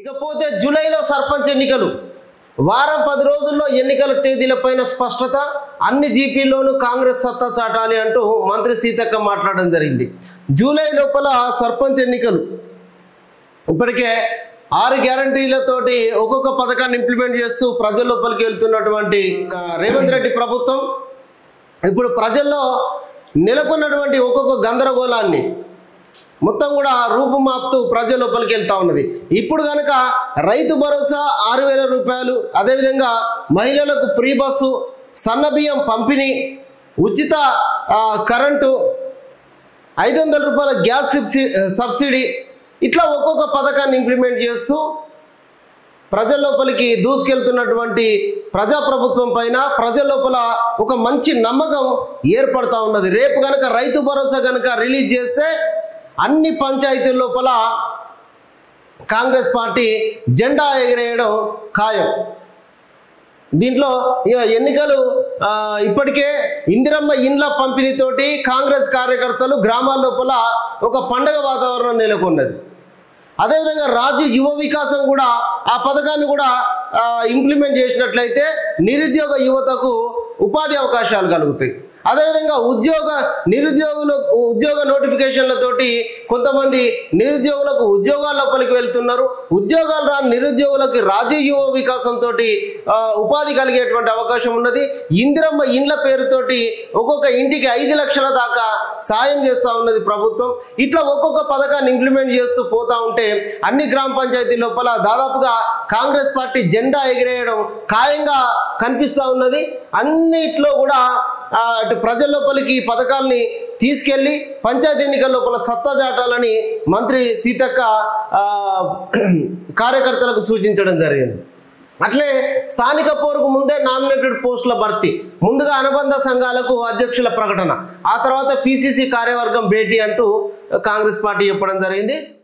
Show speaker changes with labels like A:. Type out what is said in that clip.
A: ఇకపోతే జూలైలో సర్పంచ్ ఎన్నికలు వారం 10 రోజుల్లో ఎన్నికల తేదీలపైన స్పష్టత అన్ని జీపీల్లోనూ కాంగ్రెస్ సత్తా చాటాలి అంటూ మంత్రి సీతక్క మాట్లాడడం జరిగింది. జూలై లోపల సర్పంచ్ ఎన్నికలు ఇప్పటికే 6 గ్యారంటీలతోటి ఒక్కొక్క పథకాన్ని ఇంప్లిమెంట్ చేస్తూ ప్రజల లోపలికి వెళ్తున్నటువంటి రేవంత్ రెడ్డి ప్రభుత్వం ఇప్పుడు ప్రజల్లో నెలకొన్నటువంటి ఒక్కొక్క గందరగోళాన్ని మొత్తం కూడా రూపుమాపుతూ ప్రజల లోపలికి వెళ్తూ ఉన్నది. ఇప్పుడు కనుక రైతు భరోసా 6,000 రూపాయలు, అదేవిధంగా మహిళలకు ఫ్రీ బస్సు, సన్నబియ్యం పంపిణీ, ఉచిత కరెంటు, 500 రూపాయల గ్యాస్ సబ్సిడీ, ఇట్లా ఒక్కొక్క పథకాన్ని ఇంప్లిమెంట్ చేస్తూ ప్రజల లోపలికి దూసుకెళ్తున్నటువంటి ప్రజాప్రభుత్వం పైన ప్రజల లోపల ఒక మంచి నమ్మకం ఏర్పడతా ఉన్నది. రేపు కనుక రైతు భరోసా కనుక రిలీజ్ చేస్తే అన్ని పంచాయతీల లోపల కాంగ్రెస్ పార్టీ జెండా ఎగిరేయడం ఖాయం. దీంట్లో ఎన్నికలు ఇప్పటికే ఇందిరమ్మ ఇండ్ల పంపిణీతోటి కాంగ్రెస్ కార్యకర్తలు గ్రామాల లోపల ఒక పండగ వాతావరణం నెలకొన్నది. అదేవిధంగా రాజు యువ వికాసం కూడా ఆ పథకాన్ని కూడా ఇంప్లిమెంట్ చేసినట్లయితే నిరుద్యోగ యువతకు ఉపాధి అవకాశాలు కలుగుతాయి. అదేవిధంగా ఉద్యోగ నోటిఫికేషన్లతోటి కొంతమంది నిరుద్యోగులకు ఉద్యోగాల లోపలికి వెళ్తున్నారు. ఉద్యోగాలు రాని నిరుద్యోగులకు రాజీవ్ యువ వికాసంతో ఉపాధి కలిగేటువంటి అవకాశం ఉన్నది. ఇందిరమ్మ ఇండ్ల పేరుతోటి ఒక్కొక్క ఇంటికి 5 లక్షల దాకా సాయం చేస్తూ ఉన్నది ప్రభుత్వం. ఇట్లా ఒక్కొక్క పథకాన్ని ఇంప్లిమెంట్ చేస్తూ పోతా ఉంటే అన్ని గ్రామ పంచాయతీ లోపల దాదాపుగా కాంగ్రెస్ పార్టీ జెండా ఎగిరేయడం ఖాయంగా కనిపిస్తూ ఉన్నది. అన్నిట్లో కూడా అటు ప్రజల లోపలికి పథకాలని తీసుకెళ్లి పంచాయతీ ఎన్నికల లోపల సత్తా చాటాలని మంత్రి సీతక్క కార్యకర్తలకు సూచించడం జరిగింది. అట్లే స్థానిక పోరుకు ముందే నామినేటెడ్ పోస్టుల భర్తీ, ముందుగా అనుబంధ సంఘాలకు అధ్యక్షుల ప్రకటన, ఆ తర్వాత పిసిసి కార్యవర్గం భేటీ అంటూ కాంగ్రెస్ పార్టీ చెప్పడం జరిగింది.